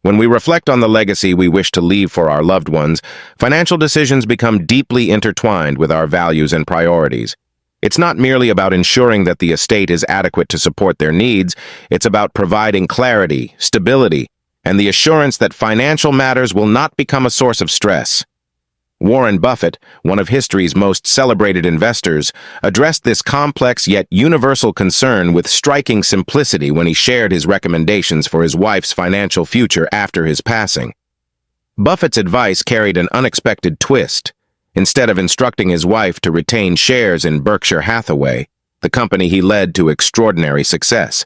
When we reflect on the legacy we wish to leave for our loved ones, financial decisions become deeply intertwined with our values and priorities. It's not merely about ensuring that the estate is adequate to support their needs, it's about providing clarity, stability, and the assurance that financial matters will not become a source of stress. Warren Buffett, one of history's most celebrated investors, addressed this complex yet universal concern with striking simplicity when he shared his recommendations for his wife's financial future after his passing. Buffett's advice carried an unexpected twist. Instead of instructing his wife to retain shares in Berkshire Hathaway, the company he led to extraordinary success,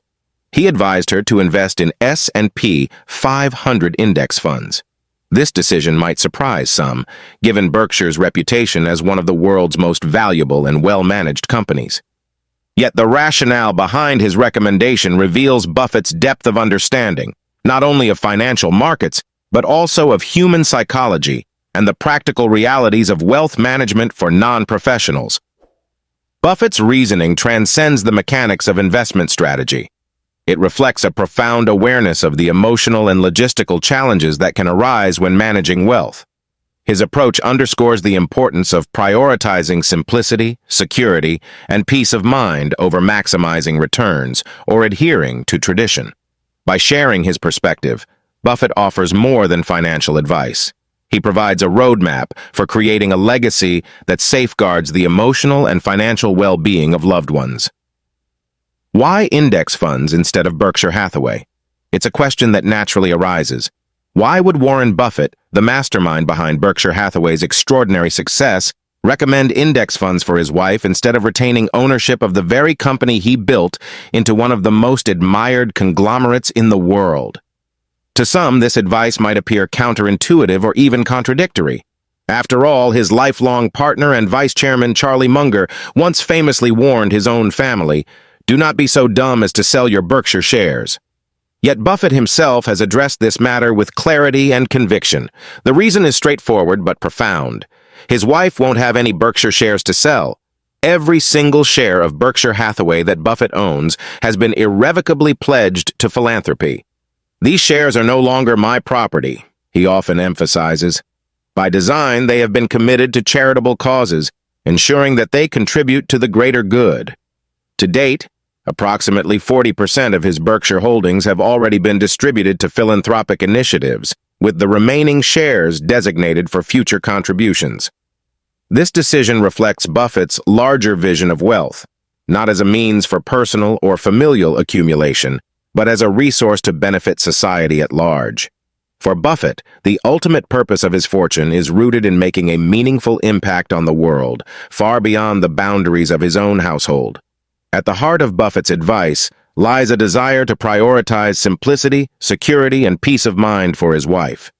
he advised her to invest in S&P 500 index funds. This decision might surprise some, given Berkshire's reputation as one of the world's most valuable and well-managed companies. Yet the rationale behind his recommendation reveals Buffett's depth of understanding, not only of financial markets, but also of human psychology and the practical realities of wealth management for non-professionals. Buffett's reasoning transcends the mechanics of investment strategy. It reflects a profound awareness of the emotional and logistical challenges that can arise when managing wealth. His approach underscores the importance of prioritizing simplicity, security, and peace of mind over maximizing returns or adhering to tradition. By sharing his perspective, Buffett offers more than financial advice. He provides a roadmap for creating a legacy that safeguards the emotional and financial well-being of loved ones. Why index funds instead of Berkshire Hathaway? It's a question that naturally arises. Why would Warren Buffett, the mastermind behind Berkshire Hathaway's extraordinary success, recommend index funds for his wife instead of retaining ownership of the very company he built into one of the most admired conglomerates in the world? To some, this advice might appear counterintuitive or even contradictory. After all, his lifelong partner and vice chairman Charlie Munger once famously warned his own family, "Do not be so dumb as to sell your Berkshire shares." Yet Buffett himself has addressed this matter with clarity and conviction. The reason is straightforward but profound. His wife won't have any Berkshire shares to sell. Every single share of Berkshire Hathaway that Buffett owns has been irrevocably pledged to philanthropy. "These shares are no longer my property," he often emphasizes. By design, they have been committed to charitable causes, ensuring that they contribute to the greater good. To date, approximately 40% of his Berkshire holdings have already been distributed to philanthropic initiatives, with the remaining shares designated for future contributions. This decision reflects Buffett's larger vision of wealth, not as a means for personal or familial accumulation, but as a resource to benefit society at large. For Buffett, the ultimate purpose of his fortune is rooted in making a meaningful impact on the world, far beyond the boundaries of his own household. At the heart of Buffett's advice lies a desire to prioritize simplicity, security, and peace of mind for his wife.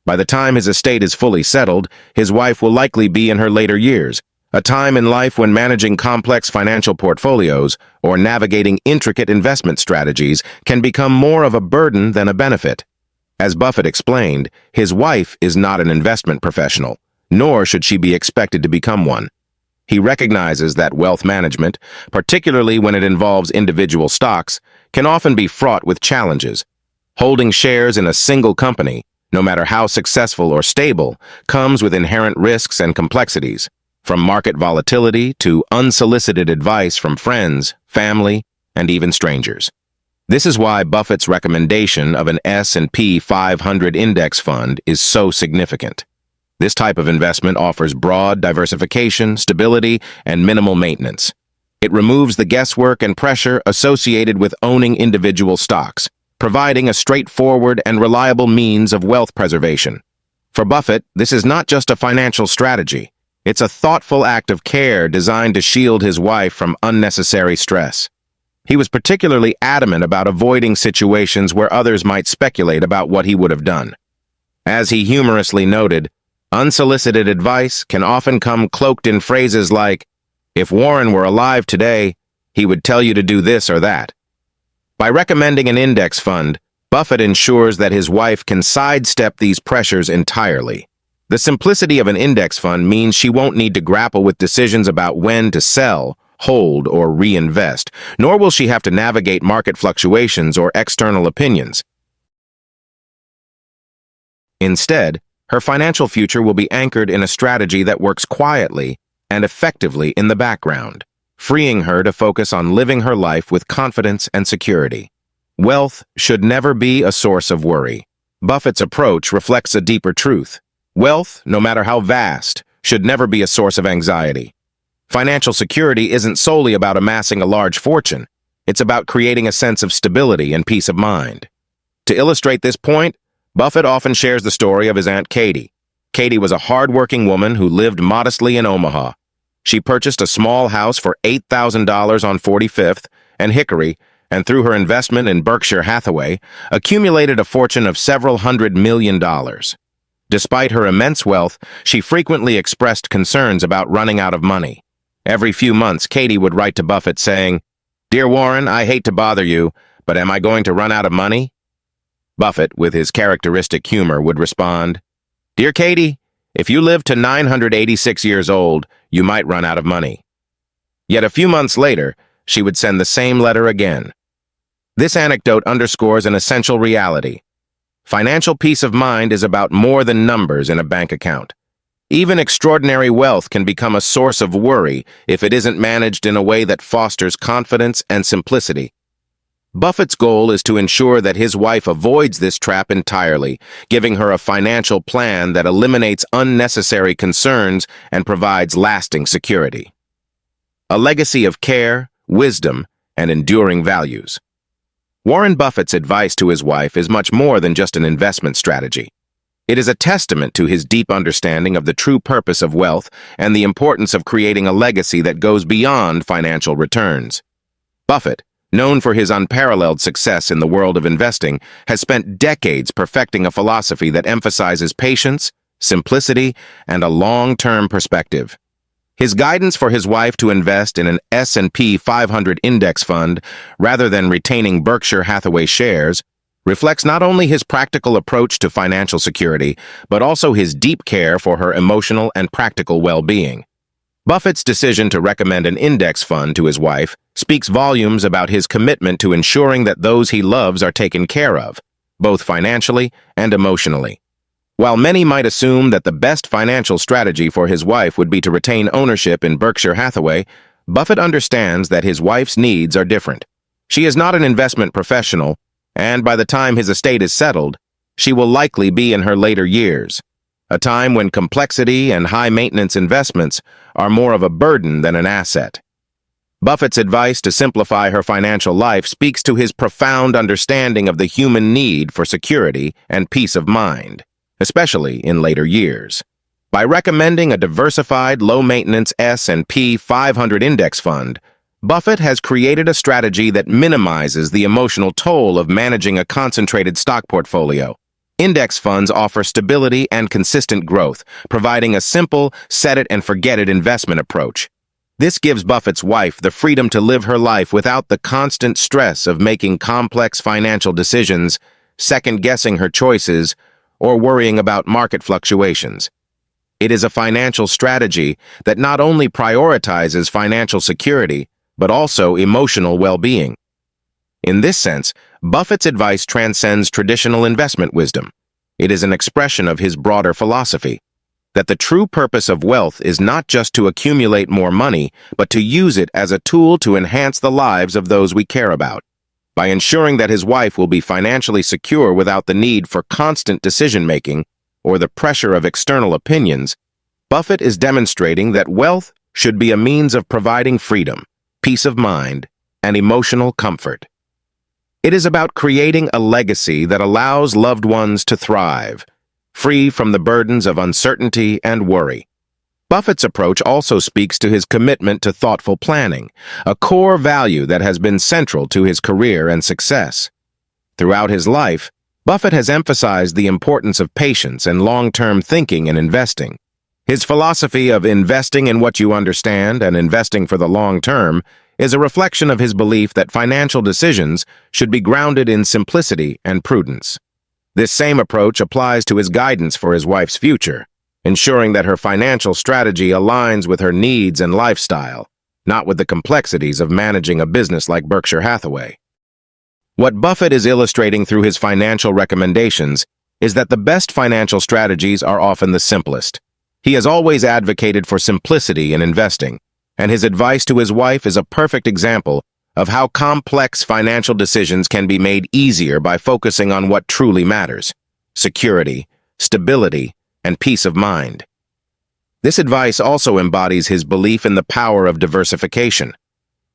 By the time his estate is fully settled, his wife will likely be in her later years, a time in life when managing complex financial portfolios or navigating intricate investment strategies can become more of a burden than a benefit. As Buffett explained, his wife is not an investment professional, nor should she be expected to become one. He recognizes that wealth management, particularly when it involves individual stocks, can often be fraught with challenges. Holding shares in a single company, no matter how successful or stable, comes with inherent risks and complexities, from market volatility to unsolicited advice from friends, family, and even strangers. This is why Buffett's recommendation of an S&P 500 index fund is so significant. This type of investment offers broad diversification, stability, and minimal maintenance. It removes the guesswork and pressure associated with owning individual stocks, providing a straightforward and reliable means of wealth preservation. For Buffett, this is not just a financial strategy. It's a thoughtful act of care designed to shield his wife from unnecessary stress. He was particularly adamant about avoiding situations where others might speculate about what he would have done. As he humorously noted, unsolicited advice can often come cloaked in phrases like, "If Warren were alive today, he would tell you to do this or that." By recommending an index fund, Buffett ensures that his wife can sidestep these pressures entirely. The simplicity of an index fund means she won't need to grapple with decisions about when to sell, hold, or reinvest, nor will she have to navigate market fluctuations or external opinions. Instead, her financial future will be anchored in a strategy that works quietly and effectively in the background, freeing her to focus on living her life with confidence and security. Wealth should never be a source of worry. Buffett's approach reflects a deeper truth. Wealth, no matter how vast, should never be a source of anxiety. Financial security isn't solely about amassing a large fortune. It's about creating a sense of stability and peace of mind. To illustrate this point, Buffett often shares the story of his Aunt Katie. Katie was a hard-working woman who lived modestly in Omaha. She purchased a small house for $8,000 on 45th and Hickory, and through her investment in Berkshire Hathaway, accumulated a fortune of several $100 million. Despite her immense wealth, she frequently expressed concerns about running out of money. Every few months, Katie would write to Buffett saying, "Dear Warren, I hate to bother you, but am I going to run out of money?" Buffett, with his characteristic humor, would respond, "Dear Katie, if you live to 986 years old, you might run out of money." Yet a few months later, she would send the same letter again. This anecdote underscores an essential reality. Financial peace of mind is about more than numbers in a bank account. Even extraordinary wealth can become a source of worry if it isn't managed in a way that fosters confidence and simplicity. Buffett's goal is to ensure that his wife avoids this trap entirely, giving her a financial plan that eliminates unnecessary concerns and provides lasting security. A legacy of care, wisdom, and enduring values. Warren Buffett's advice to his wife is much more than just an investment strategy. It is a testament to his deep understanding of the true purpose of wealth and the importance of creating a legacy that goes beyond financial returns. Buffett, known for his unparalleled success in the world of investing, has spent decades perfecting a philosophy that emphasizes patience, simplicity, and a long-term perspective. His guidance for his wife to invest in an S&P 500 index fund rather than retaining Berkshire Hathaway shares reflects not only his practical approach to financial security, but also his deep care for her emotional and practical well-being. Buffett's decision to recommend an index fund to his wife speaks volumes about his commitment to ensuring that those he loves are taken care of, both financially and emotionally. While many might assume that the best financial strategy for his wife would be to retain ownership in Berkshire Hathaway, Buffett understands that his wife's needs are different. She is not an investment professional, and by the time his estate is settled, she will likely be in her later years, a time when complexity and high-maintenance investments are more of a burden than an asset. Buffett's advice to simplify her financial life speaks to his profound understanding of the human need for security and peace of mind, especially in later years. By recommending a diversified, low-maintenance S&P 500 index fund, Buffett has created a strategy that minimizes the emotional toll of managing a concentrated stock portfolio. Index funds offer stability and consistent growth, providing a simple, set-it-and-forget-it investment approach. This gives Buffett's wife the freedom to live her life without the constant stress of making complex financial decisions, second-guessing her choices, or worrying about market fluctuations. It is a financial strategy that not only prioritizes financial security, but also emotional well-being. In this sense, Buffett's advice transcends traditional investment wisdom. It is an expression of his broader philosophy, that the true purpose of wealth is not just to accumulate more money, but to use it as a tool to enhance the lives of those we care about. By ensuring that his wife will be financially secure without the need for constant decision-making or the pressure of external opinions, Buffett is demonstrating that wealth should be a means of providing freedom, peace of mind, and emotional comfort. It is about creating a legacy that allows loved ones to thrive, free from the burdens of uncertainty and worry. Buffett's approach also speaks to his commitment to thoughtful planning, a core value that has been central to his career and success. Throughout his life, Buffett has emphasized the importance of patience and long-term thinking in investing. His philosophy of investing in what you understand and investing for the long term is a reflection of his belief that financial decisions should be grounded in simplicity and prudence. This same approach applies to his guidance for his wife's future, ensuring that her financial strategy aligns with her needs and lifestyle, not with the complexities of managing a business like Berkshire Hathaway. What Buffett is illustrating through his financial recommendations is that the best financial strategies are often the simplest. He has always advocated for simplicity in investing, and his advice to his wife is a perfect example of how complex financial decisions can be made easier by focusing on what truly matters: security, stability, and peace of mind. This advice also embodies his belief in the power of diversification.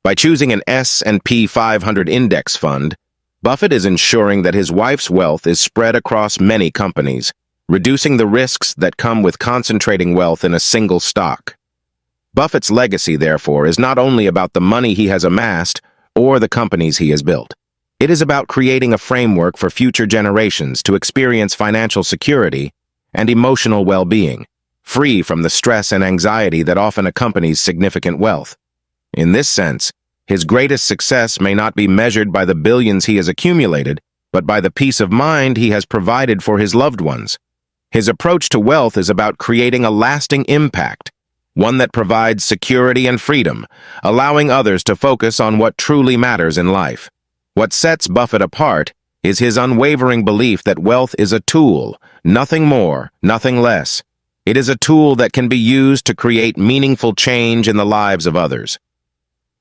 By choosing an S&P 500 index fund, Buffett is ensuring that his wife's wealth is spread across many companies, reducing the risks that come with concentrating wealth in a single stock. Buffett's legacy, therefore, is not only about the money he has amassed or the companies he has built. It is about creating a framework for future generations to experience financial security and emotional well-being, free from the stress and anxiety that often accompanies significant wealth. In this sense, his greatest success may not be measured by the billions he has accumulated, but by the peace of mind he has provided for his loved ones. His approach to wealth is about creating a lasting impact, one that provides security and freedom, allowing others to focus on what truly matters in life. What sets Buffett apart is his unwavering belief that wealth is a tool, nothing more, nothing less. It is a tool that can be used to create meaningful change in the lives of others.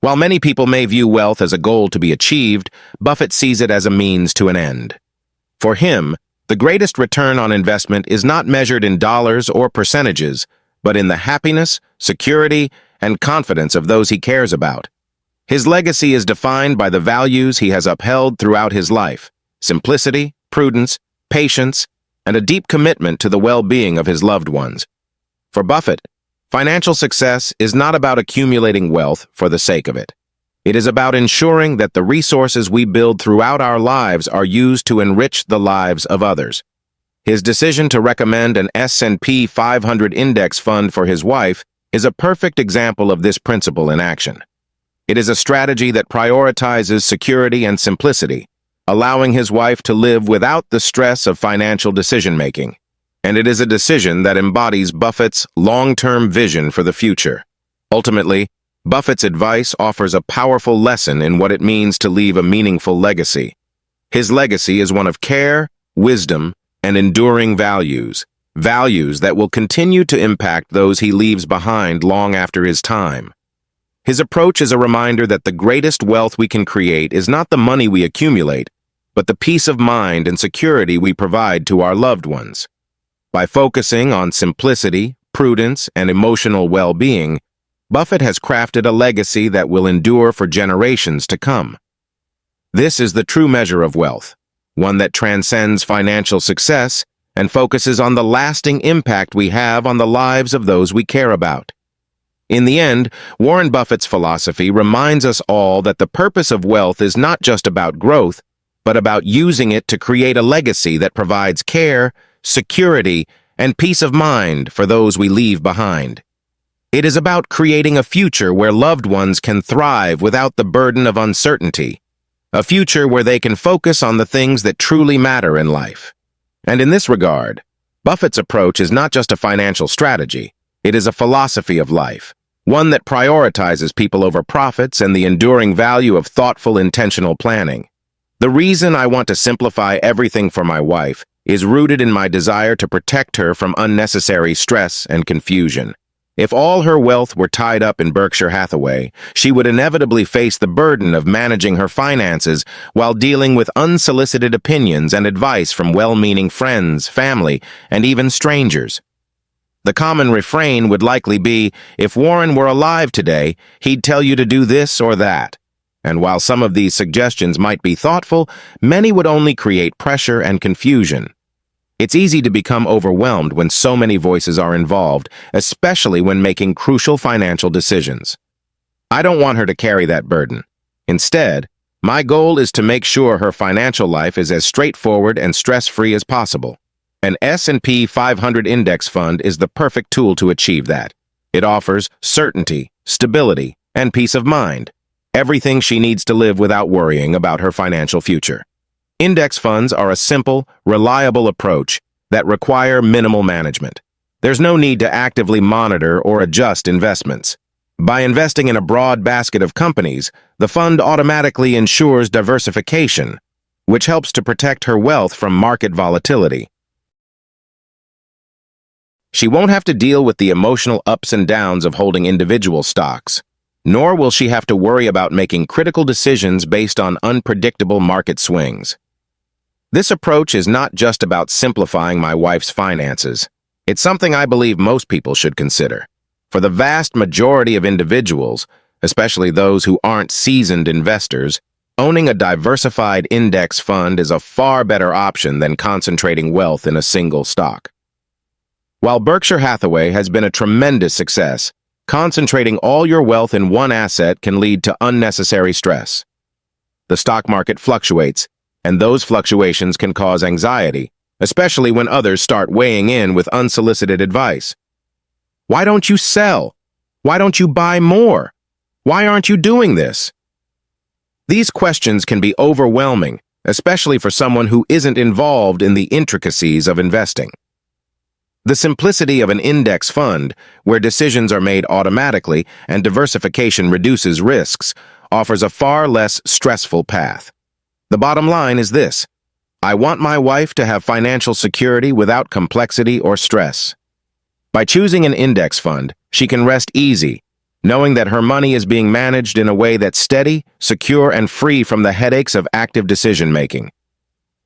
While many people may view wealth as a goal to be achieved, Buffett sees it as a means to an end. For him, the greatest return on investment is not measured in dollars or percentages, but in the happiness, security, and confidence of those he cares about. His legacy is defined by the values he has upheld throughout his life: simplicity, prudence, patience, and a deep commitment to the well-being of his loved ones. For Buffett, financial success is not about accumulating wealth for the sake of it. It is about ensuring that the resources we build throughout our lives are used to enrich the lives of others. His decision to recommend an S&P 500 index fund for his wife is a perfect example of this principle in action. It is a strategy that prioritizes security and simplicity, allowing his wife to live without the stress of financial decision-making. And it is a decision that embodies Buffett's long-term vision for the future. Ultimately, Buffett's advice offers a powerful lesson in what it means to leave a meaningful legacy. His legacy is one of care, wisdom, and enduring values that will continue to impact those he leaves behind long after his time. His approach is a reminder that the greatest wealth we can create is not the money we accumulate, but the peace of mind and security we provide to our loved ones. By focusing on simplicity, prudence, and emotional well-being, Buffett has crafted a legacy that will endure for generations to come. This is the true measure of wealth, one that transcends financial success and focuses on the lasting impact we have on the lives of those we care about. In the end, Warren Buffett's philosophy reminds us all that the purpose of wealth is not just about growth, but about using it to create a legacy that provides care, security, and peace of mind for those we leave behind. It is about creating a future where loved ones can thrive without the burden of uncertainty, a future where they can focus on the things that truly matter in life. And in this regard, Buffett's approach is not just a financial strategy, it is a philosophy of life, one that prioritizes people over profits and the enduring value of thoughtful, intentional planning. The reason I want to simplify everything for my wife is rooted in my desire to protect her from unnecessary stress and confusion. If all her wealth were tied up in Berkshire Hathaway, she would inevitably face the burden of managing her finances while dealing with unsolicited opinions and advice from well-meaning friends, family, and even strangers. The common refrain would likely be, if Warren were alive today, he'd tell you to do this or that. And while some of these suggestions might be thoughtful, many would only create pressure and confusion. It's easy to become overwhelmed when so many voices are involved, especially when making crucial financial decisions. I don't want her to carry that burden. Instead, my goal is to make sure her financial life is as straightforward and stress-free as possible. An S&P 500 index fund is the perfect tool to achieve that. It offers certainty, stability, and peace of mind, everything she needs to live without worrying about her financial future. Index funds are a simple, reliable approach that require minimal management. There's no need to actively monitor or adjust investments. By investing in a broad basket of companies, the fund automatically ensures diversification, which helps to protect her wealth from market volatility. She won't have to deal with the emotional ups and downs of holding individual stocks, nor will she have to worry about making critical decisions based on unpredictable market swings. This approach is not just about simplifying my wife's finances. It's something I believe most people should consider. For the vast majority of individuals, especially those who aren't seasoned investors, owning a diversified index fund is a far better option than concentrating wealth in a single stock. While Berkshire Hathaway has been a tremendous success, concentrating all your wealth in one asset can lead to unnecessary stress. The stock market fluctuates, and those fluctuations can cause anxiety, especially when others start weighing in with unsolicited advice. Why don't you sell? Why don't you buy more? Why aren't you doing this? These questions can be overwhelming, especially for someone who isn't involved in the intricacies of investing. The simplicity of an index fund, where decisions are made automatically and diversification reduces risks, offers a far less stressful path. The bottom line is this: I want my wife to have financial security without complexity or stress. By choosing an index fund, she can rest easy, knowing that her money is being managed in a way that's steady, secure, and free from the headaches of active decision-making.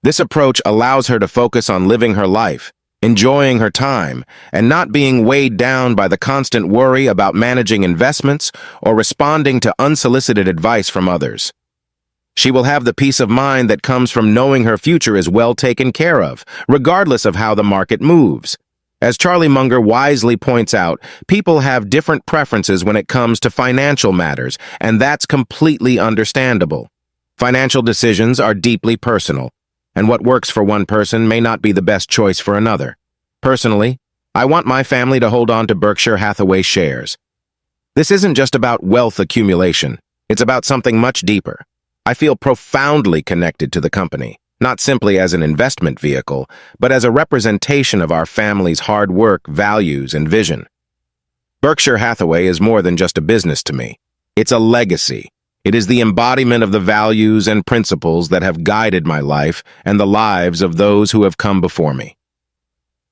This approach allows her to focus on living her life, enjoying her time, and not being weighed down by the constant worry about managing investments or responding to unsolicited advice from others. She will have the peace of mind that comes from knowing her future is well taken care of, regardless of how the market moves. As Charlie Munger wisely points out, people have different preferences when it comes to financial matters, and that's completely understandable. Financial decisions are deeply personal, and what works for one person may not be the best choice for another. Personally, I want my family to hold on to Berkshire Hathaway shares. This isn't just about wealth accumulation. It's about something much deeper. I feel profoundly connected to the company, not simply as an investment vehicle, but as a representation of our family's hard work, values, and vision. Berkshire Hathaway is more than just a business to me. It's a legacy. It is the embodiment of the values and principles that have guided my life and the lives of those who have come before me.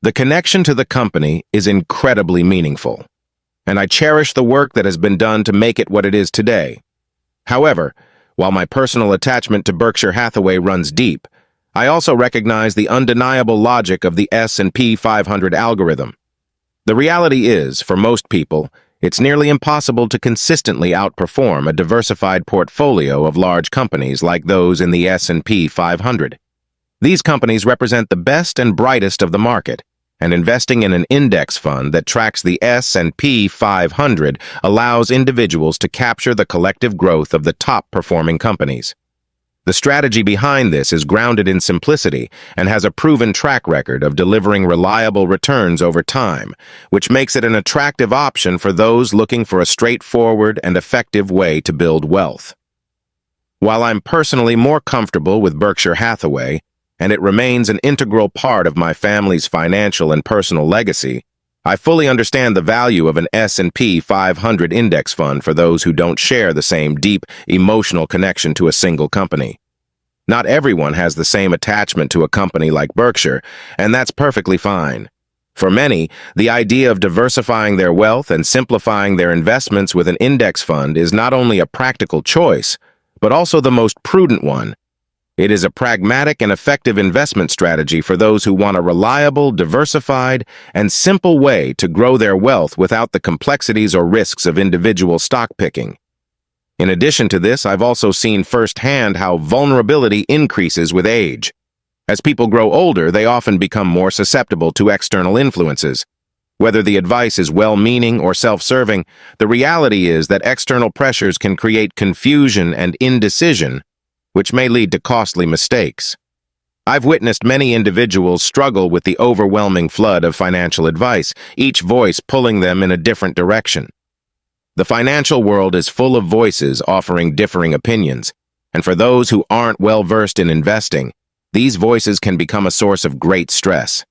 The connection to the company is incredibly meaningful, and I cherish the work that has been done to make it what it is today. However, while my personal attachment to Berkshire Hathaway runs deep, I also recognize the undeniable logic of the S&P 500 algorithm. The reality is, for most people, it's nearly impossible to consistently outperform a diversified portfolio of large companies like those in the S&P 500. These companies represent the best and brightest of the market, and investing in an index fund that tracks the S&P 500 allows individuals to capture the collective growth of the top-performing companies. The strategy behind this is grounded in simplicity and has a proven track record of delivering reliable returns over time, which makes it an attractive option for those looking for a straightforward and effective way to build wealth. While I'm personally more comfortable with Berkshire Hathaway, and it remains an integral part of my family's financial and personal legacy, I fully understand the value of an S&P 500 index fund for those who don't share the same deep, emotional connection to a single company. Not everyone has the same attachment to a company like Berkshire, and that's perfectly fine. For many, the idea of diversifying their wealth and simplifying their investments with an index fund is not only a practical choice, but also the most prudent one. It is a pragmatic and effective investment strategy for those who want a reliable, diversified, and simple way to grow their wealth without the complexities or risks of individual stock picking. In addition to this, I've also seen firsthand how vulnerability increases with age. As people grow older, they often become more susceptible to external influences. Whether the advice is well-meaning or self-serving, the reality is that external pressures can create confusion and indecision, which may lead to costly mistakes. I've witnessed many individuals struggle with the overwhelming flood of financial advice, each voice pulling them in a different direction. The financial world is full of voices offering differing opinions, and for those who aren't well-versed in investing, these voices can become a source of great stress.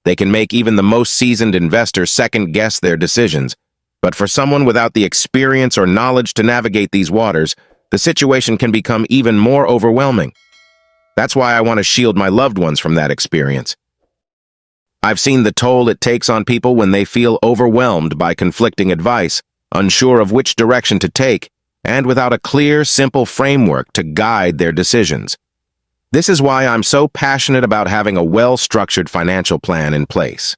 They can make even the most seasoned investor second-guess their decisions, but for someone without the experience or knowledge to navigate these waters, the situation can become even more overwhelming. That's why I want to shield my loved ones from that experience. I've seen the toll it takes on people when they feel overwhelmed by conflicting advice, unsure of which direction to take, and without a clear, simple framework to guide their decisions. This is why I'm so passionate about having a well-structured financial plan in place.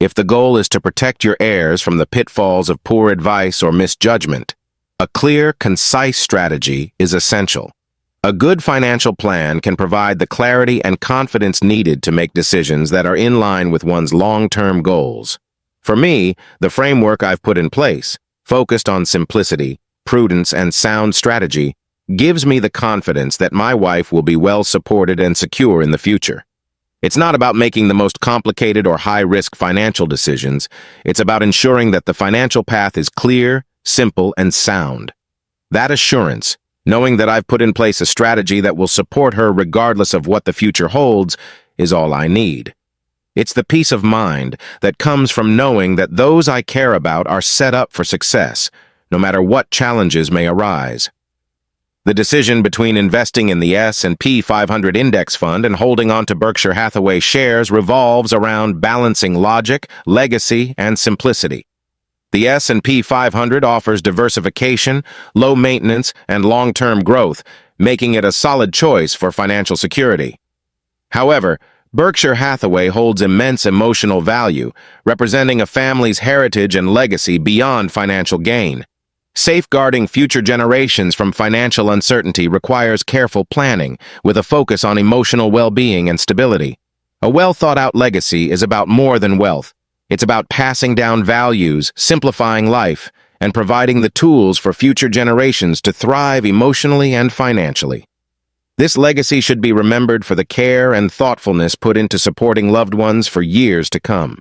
If the goal is to protect your heirs from the pitfalls of poor advice or misjudgment, a clear, concise strategy is essential. A good financial plan can provide the clarity and confidence needed to make decisions that are in line with one's long-term goals. For me, the framework I've put in place, focused on simplicity, prudence, and sound strategy, gives me the confidence that my wife will be well supported and secure in the future. It's not about making the most complicated or high-risk financial decisions. It's about ensuring that the financial path is clear, simple, and sound. That assurance, knowing that I've put in place a strategy that will support her regardless of what the future holds, is all I need. It's the peace of mind that comes from knowing that those I care about are set up for success, no matter what challenges may arise. The decision between investing in the S&P 500 index fund and holding on to Berkshire Hathaway shares revolves around balancing logic, legacy, and simplicity. The S&P 500 offers diversification, low maintenance, and long-term growth, making it a solid choice for financial security. However, Berkshire Hathaway holds immense emotional value, representing a family's heritage and legacy beyond financial gain. Safeguarding future generations from financial uncertainty requires careful planning, with a focus on emotional well-being and stability. A well-thought-out legacy is about more than wealth. It's about passing down values, simplifying life, and providing the tools for future generations to thrive emotionally and financially. This legacy should be remembered for the care and thoughtfulness put into supporting loved ones for years to come.